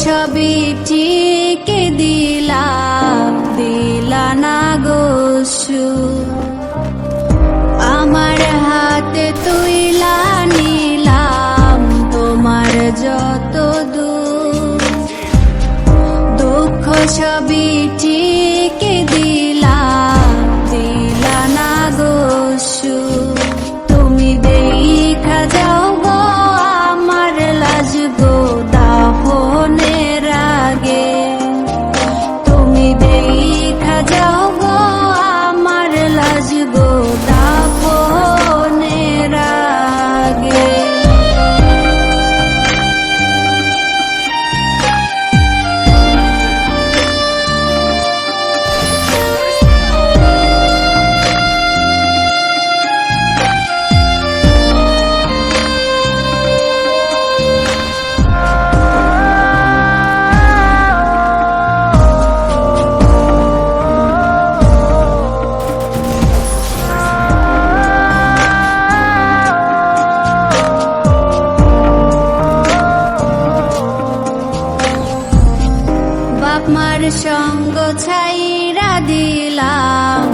সবই ঠিক দিলা না গোসু আমার হাতে তুইলা নিলাম তোমার যত দুঃখ সবই ঠিক দিলা না গোসু তুমি দেখা যাও গো আমার লাজ গো দাফনের আগে তুমি দেখা যাও গো আমার লাজ গো দাফনের আগে বাপ মার সঙ্গ ছাইরা দিলাম